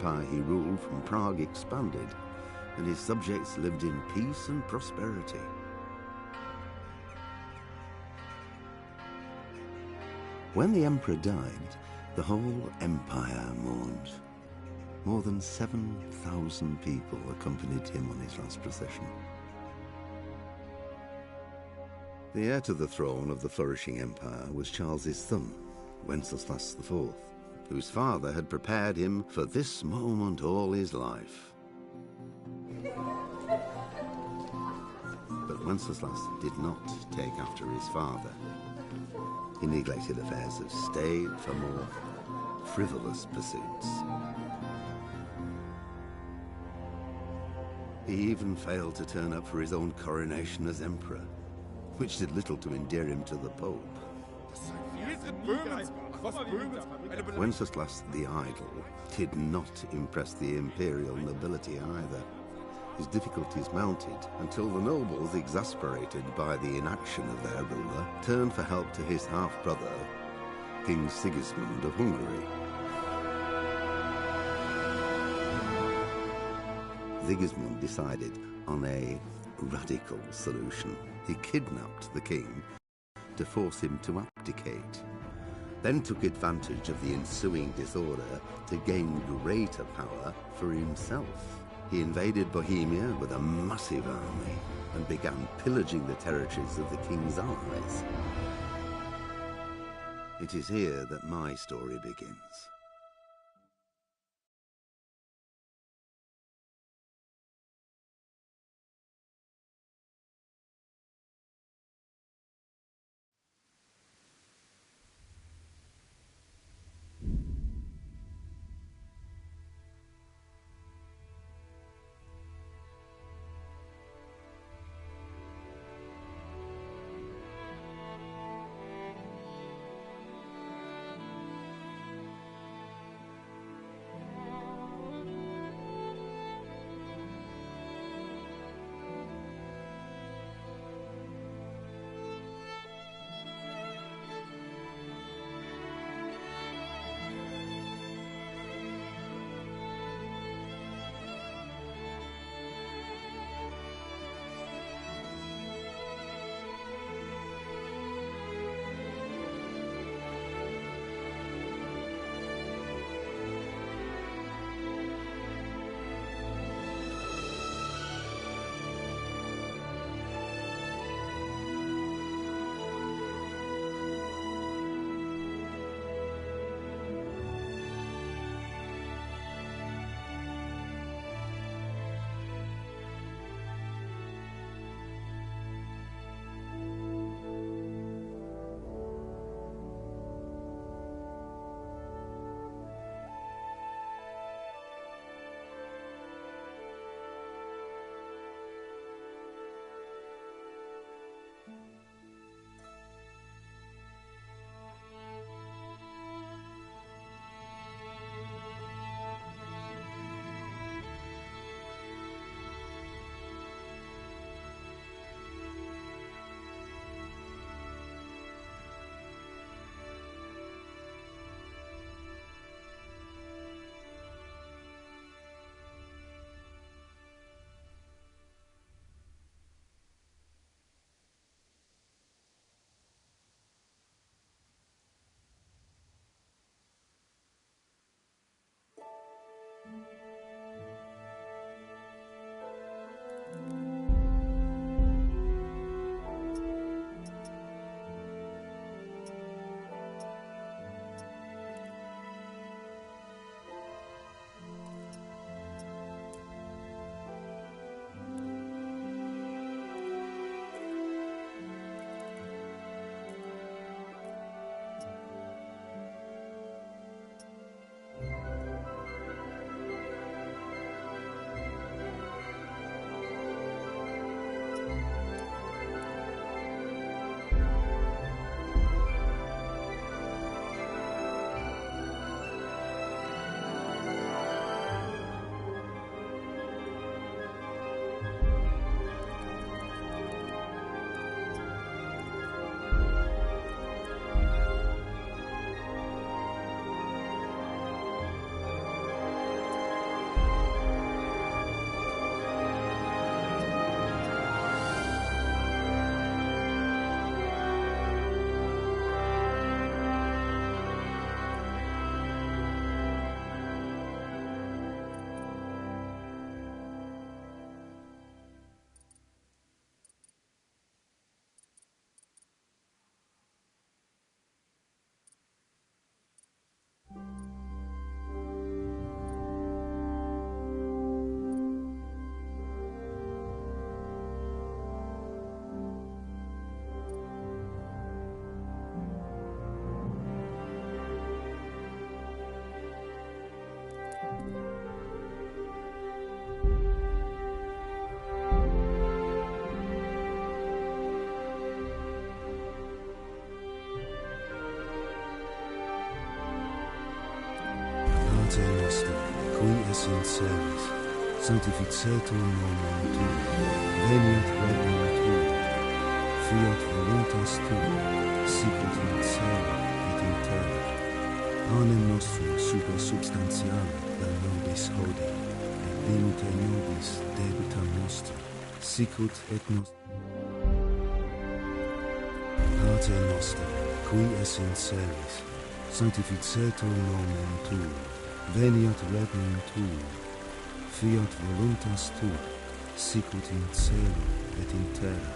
empire he ruled from Prague expanded, and his subjects lived in peace and prosperity. When the emperor died, the whole empire mourned. More than 7,000 people accompanied him on his last procession. The heir to the throne of the flourishing empire was Charles's son, Wenceslas IV, whose father had prepared him for this moment all his life. But Wenceslas did not take after his father. He neglected affairs of state for more frivolous pursuits. He even failed to turn up for his own coronation as emperor, which did little to endear him to the Pope. Wenceslas the Idle did not impress the imperial nobility either. His difficulties mounted until the nobles, exasperated by the inaction of their ruler, turned for help to his half-brother, King Sigismund of Hungary. Sigismund decided on a radical solution. He kidnapped the king to force him to abdicate, then took advantage of the ensuing disorder to gain greater power for himself. He invaded Bohemia with a massive army and began pillaging the territories of the king's allies. It is here that my story begins. es in celis, sanctificetur nomen tuum, veniat regnum tuum, fiat voluntas tua, sicut in cielo et in terra. Panem nostrum super substantiale da nobis hodie, et dimite nobis debita nostra, sicut et nos... Pater noster, qui es in celis, sanctificetur nomen tuum, veniat regnum tuum, fiat voluntas tua, sicut in cielo et in terra.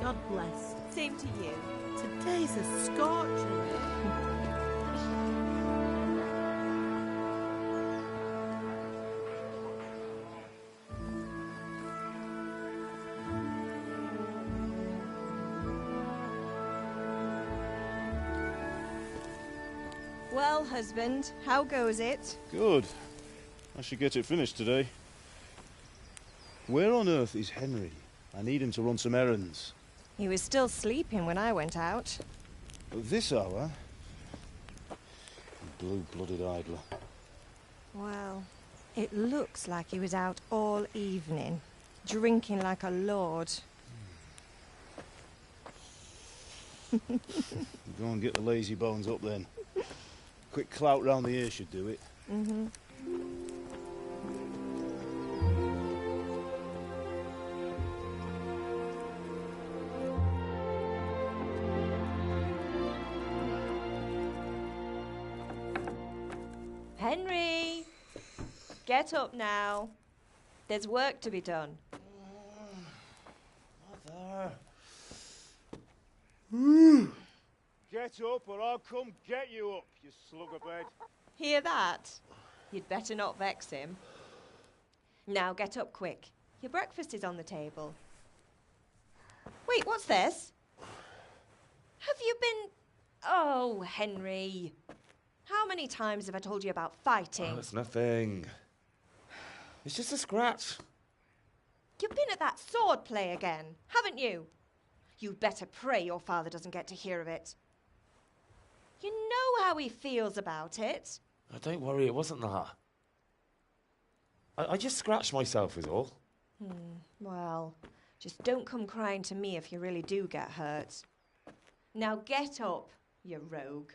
God bless. Same to you. Today's a scorcher. Well, husband, how goes it? Good. I should get it finished today. Where on earth is Henry? I need him to run some errands. He was still sleeping when I went out. At this hour? Blue-blooded idler. Well, it looks like he was out all evening, drinking like a lord. Go and get the lazy bones up then. Quick clout round the ear should do it. Mm-hmm. Henry! Get up now. There's work to be done. Mother. Get up or I'll come get you up, you slugabed. Hear that? You'd better not vex him. Now get up quick. Your breakfast is on the table. Wait, what's this? Have you been... Oh, Henry. How many times have I told you about fighting? Oh, it's nothing. It's just a scratch. You've been at that sword play again, haven't you? You'd better pray your father doesn't get to hear of it. You know how he feels about it. Oh, don't worry, it wasn't that. I just scratched myself is all. Well, just don't come crying to me if you really do get hurt. Now get up. You rogue.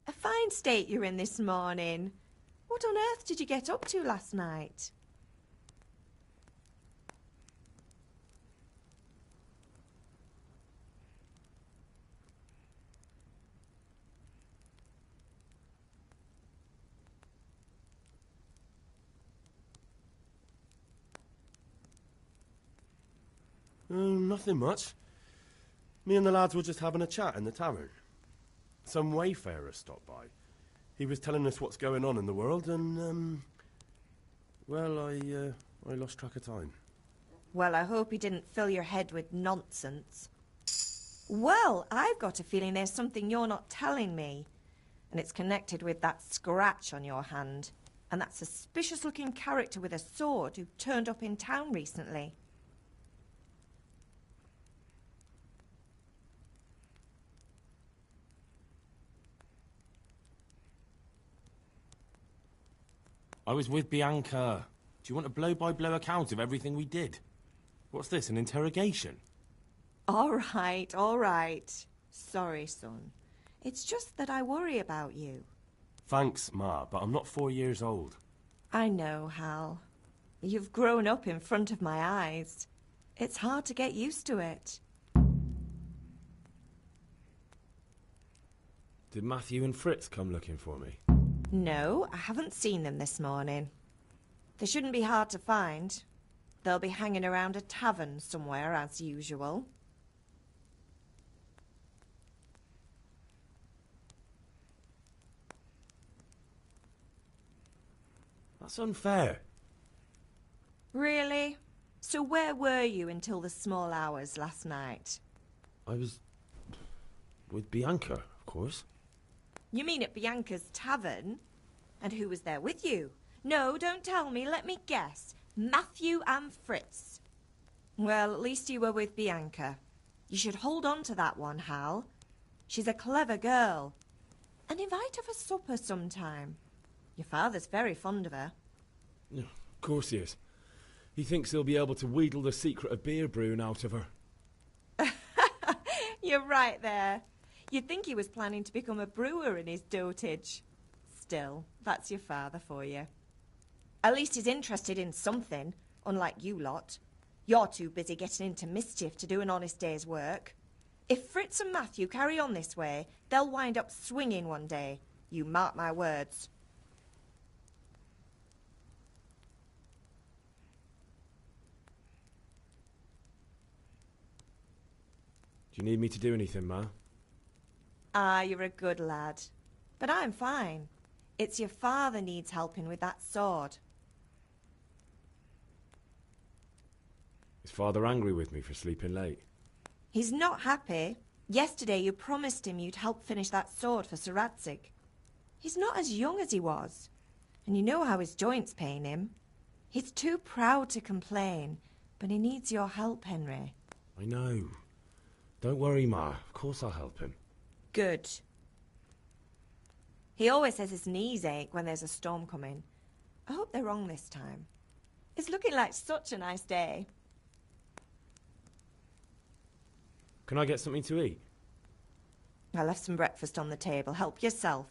A fine state you're in this morning. What on earth did you get up to last night? Nothing much. Me and the lads were just having a chat in the tavern. Some wayfarer stopped by. He was telling us what's going on in the world, and, well, I lost track of time. Well, I hope he didn't fill your head with nonsense. Well, I've got a feeling there's something you're not telling me. And it's connected with that scratch on your hand. And that suspicious-looking character with a sword who turned up in town recently. I was with Bianca. Do you want a blow-by-blow account of everything we did? What's this, an interrogation? All right. Sorry, son. It's just that I worry about you. Thanks, Ma, but I'm not 4 years old. I know, Hal. You've grown up in front of my eyes. It's hard to get used to it. Did Matthew and Fritz come looking for me? No, I haven't seen them this morning. They shouldn't be hard to find. They'll be hanging around a tavern somewhere, as usual. That's unfair. Really? So where were you until the small hours last night? I was with Bianca, of course. You mean at Bianca's tavern? And who was there with you? No, don't tell me. Let me guess. Matthew and Fritz. Well, at least you were with Bianca. You should hold on to that one, Hal. She's a clever girl. And invite her for supper sometime. Your father's very fond of her. Of course he is. He thinks he'll be able to wheedle the secret of beer brewing out of her. You're right there. You'd think he was planning to become a brewer in his dotage. Still, that's your father for you. At least he's interested in something, unlike you lot. You're too busy getting into mischief to do an honest day's work. If Fritz and Matthew carry on this way, they'll wind up swinging one day. You mark my words. Do you need me to do anything, Ma? Ah, you're a good lad. But I'm fine. It's your father needs helping with that sword. Is Father angry with me for sleeping late? He's not happy. Yesterday you promised him you'd help finish that sword for Sir Radzig. He's not as young as he was. And you know how his joint's pain him. He's too proud to complain, but he needs your help, Henry. I know. Don't worry, Ma. Of course I'll help him. Good. He always says his knees ache when there's a storm coming. I hope they're wrong this time. It's looking like such a nice day. Can I get something to eat? I left some breakfast on the table. Help yourself.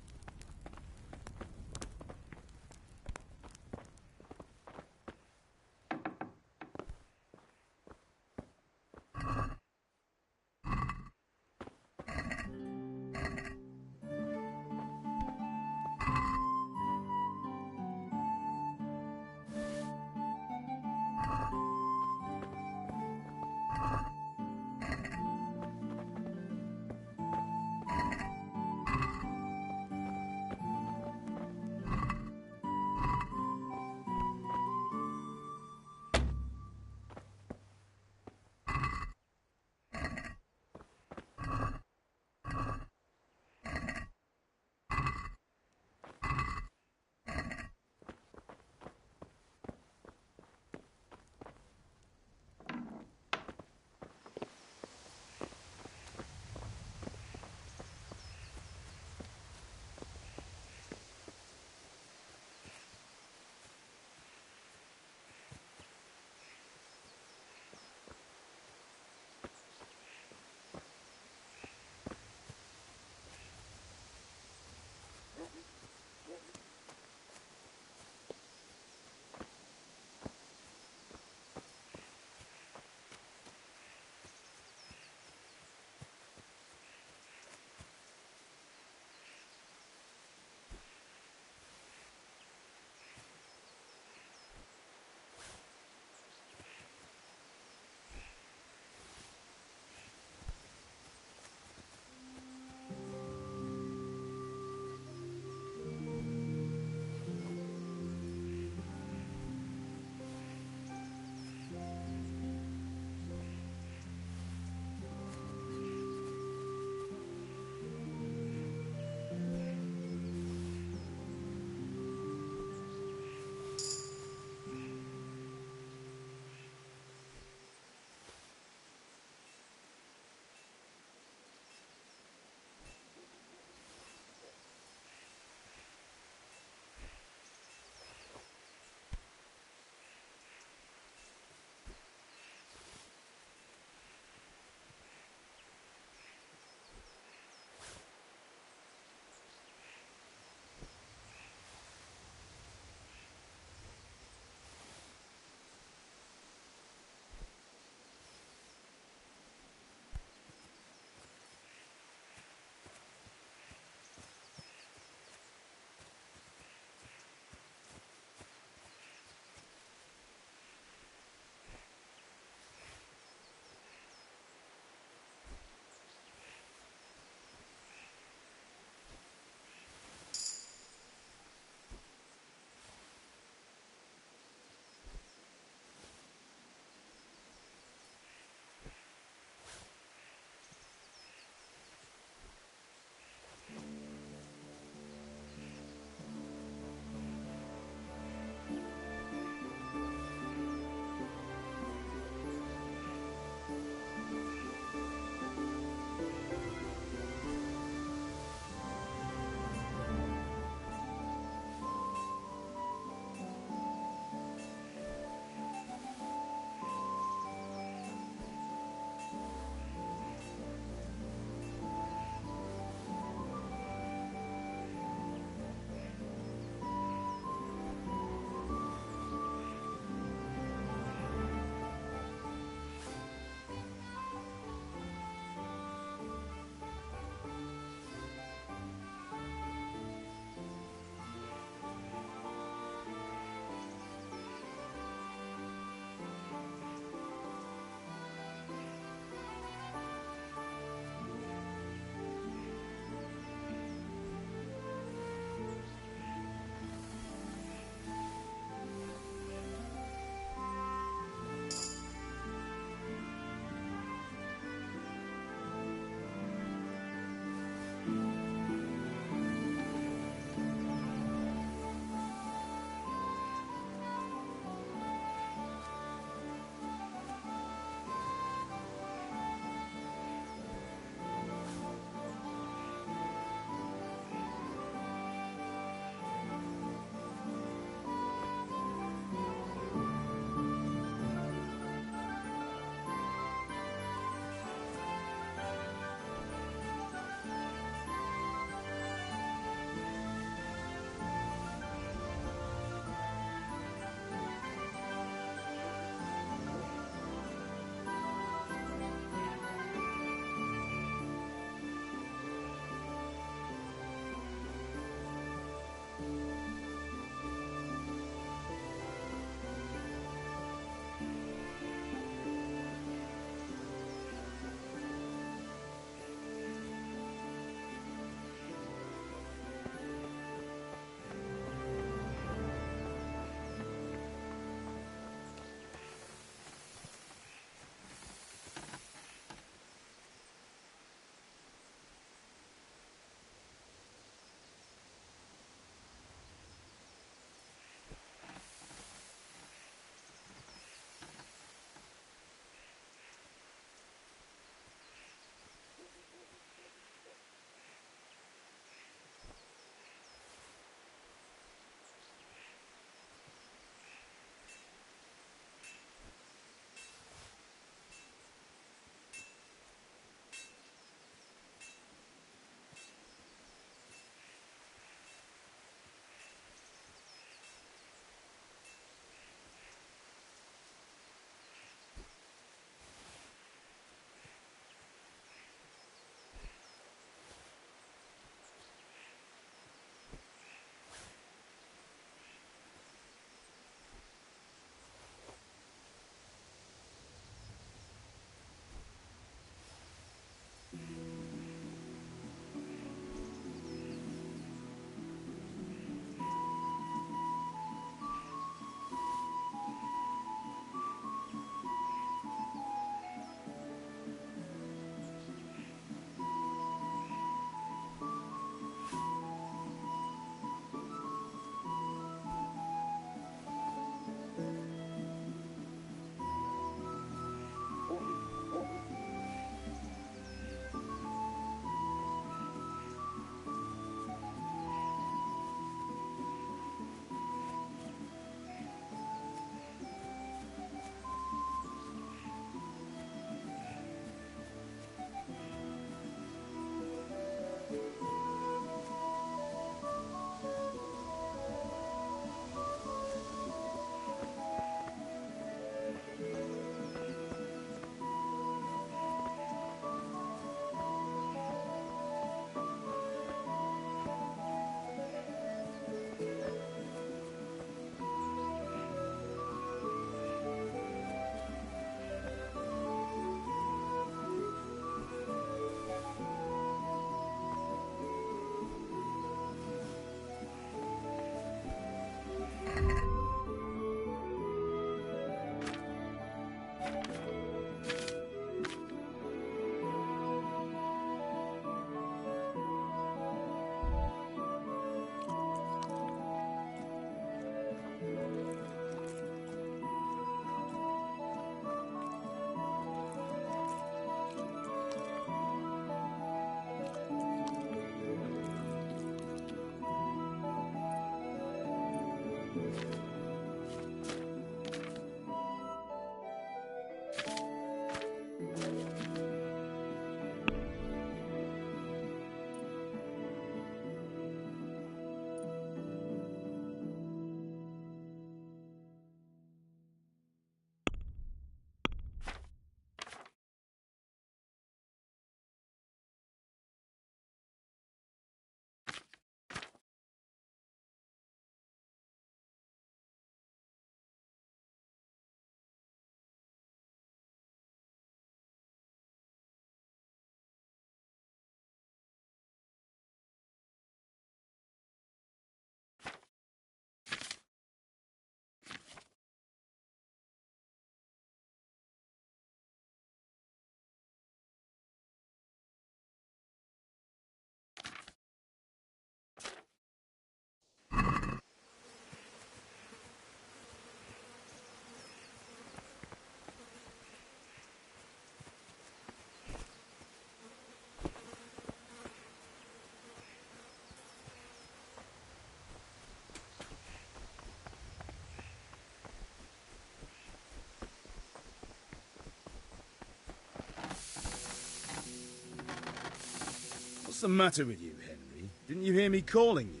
What's the matter with you, Henry? Didn't you hear me calling you?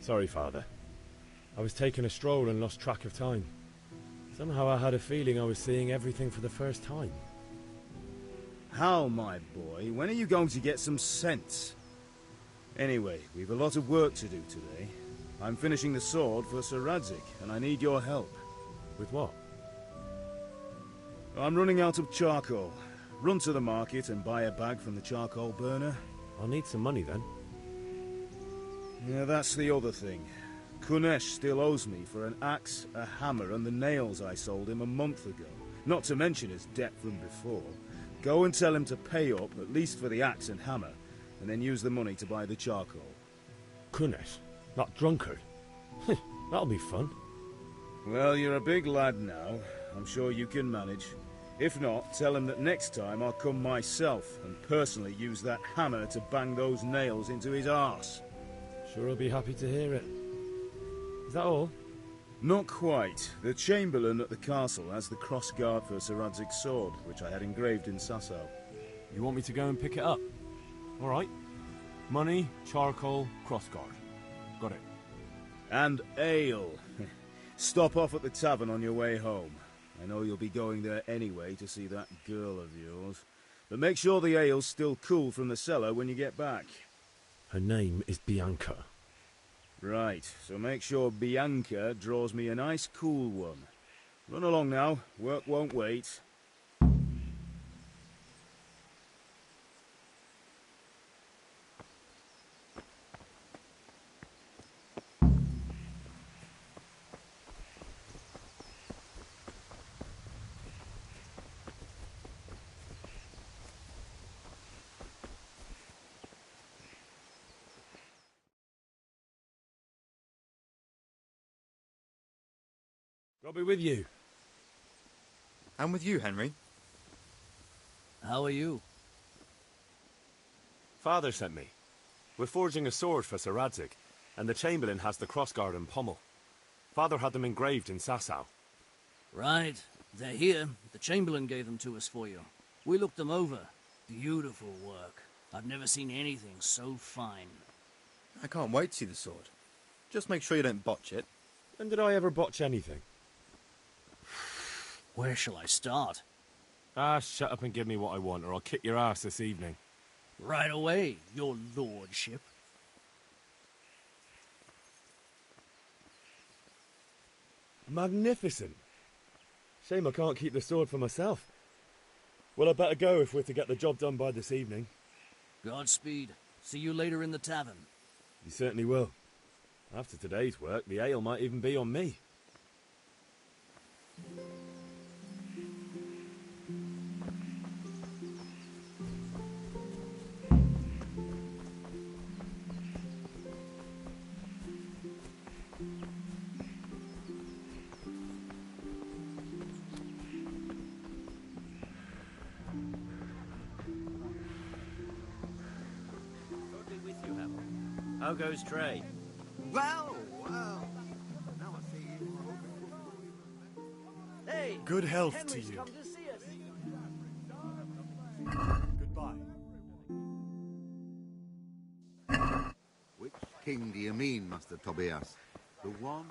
Sorry, Father. I was taking a stroll and lost track of time. Somehow I had a feeling I was seeing everything for the first time. Hal, my boy, when are you going to get some sense? Anyway, we've a lot of work to do today. I'm finishing the sword for Sir Radzig, and I need your help. With what? I'm running out of charcoal. Run to the market and buy a bag from the charcoal burner. I'll need some money then. Yeah, that's the other thing. Kunesh still owes me for an axe, a hammer, and the nails I sold him a month ago. Not to mention his debt from before. Go and tell him to pay up, at least for the axe and hammer, and then use the money to buy the charcoal. Kunesh? That drunkard? That'll be fun. Well, you're a big lad now. I'm sure you can manage. If not, tell him that next time I'll come myself and personally use that hammer to bang those nails into his arse. Sure, I'll be happy to hear it. Is that all? Not quite. The Chamberlain at the castle has the cross-guard for Sir Radzig's sword, which I had engraved in Sasau. You want me to go and pick it up? All right. Money, charcoal, crossguard. Got it. And ale. Stop off at the tavern on your way home. I know you'll be going there anyway to see that girl of yours. But make sure the ale's still cool from the cellar when you get back. Her name is Bianca. Right, so make sure Bianca draws me a nice cool one. Run along now, work won't wait. I'll be with you. I'm with you, Henry. How are you? Father sent me. We're forging a sword for Sir Radzig, and the Chamberlain has the crossguard and pommel. Father had them engraved in Sasau. Right. They're here. The Chamberlain gave them to us for you. We looked them over. Beautiful work. I've never seen anything so fine. I can't wait to see the sword. Just make sure you don't botch it. When did I ever botch anything? Where shall I start? Shut up and give me what I want, or I'll kick your ass this evening. Right away, your lordship. Magnificent. Shame I can't keep the sword for myself. Well, I better go if we're to get the job done by this evening. Godspeed. See you later in the tavern. You certainly will. After today's work, the ale might even be on me. How goes trade? Well. Now I see you. Hey! Good health Henry's to you. come to see us. Goodbye. Which king do you mean, Master Tobias? The one...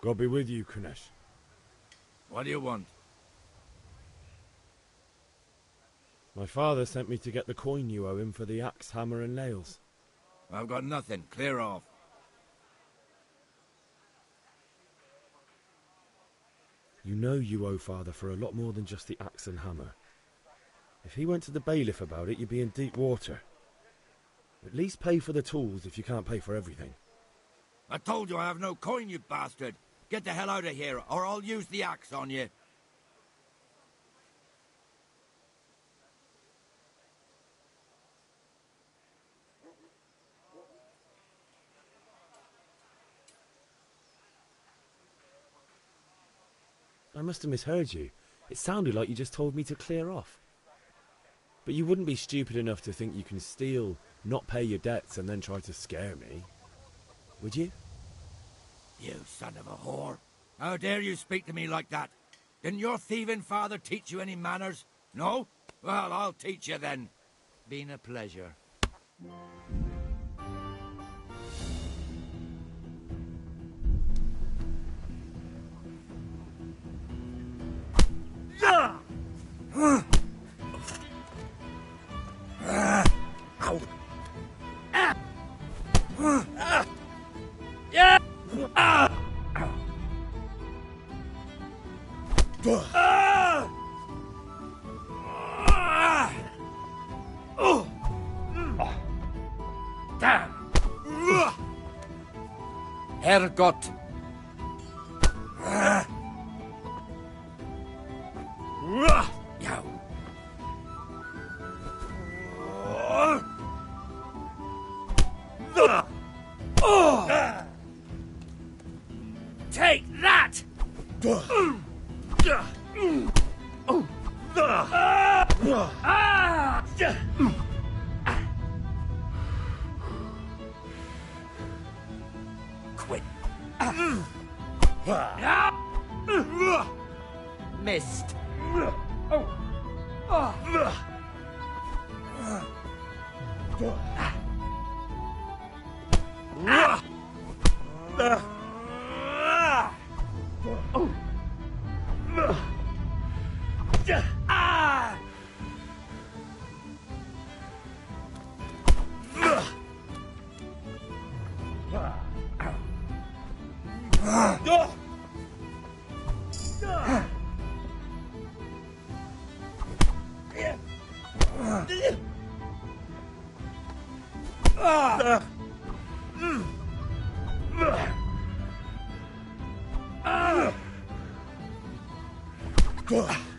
God be with you, Kunesh. What do you want? My father sent me to get the coin you owe him for the axe, hammer and nails. I've got nothing. Clear off. You know you owe father for a lot more than just the axe and hammer. If he went to the bailiff about it, you'd be in deep water. At least pay for the tools if you can't pay for everything. I told you I have no coin, you bastard. Get the hell out of here, or I'll use the axe on you. I must have misheard you. It sounded like you just told me to clear off. But you wouldn't be stupid enough to think you can steal, not pay your debts, and then try to scare me, would you? You son of a whore. How dare you speak to me like that? Didn't your thieving father teach you any manners? No? Well, I'll teach you then. Been a pleasure. Herrgott! Take that! Quit. Missed. Ugh.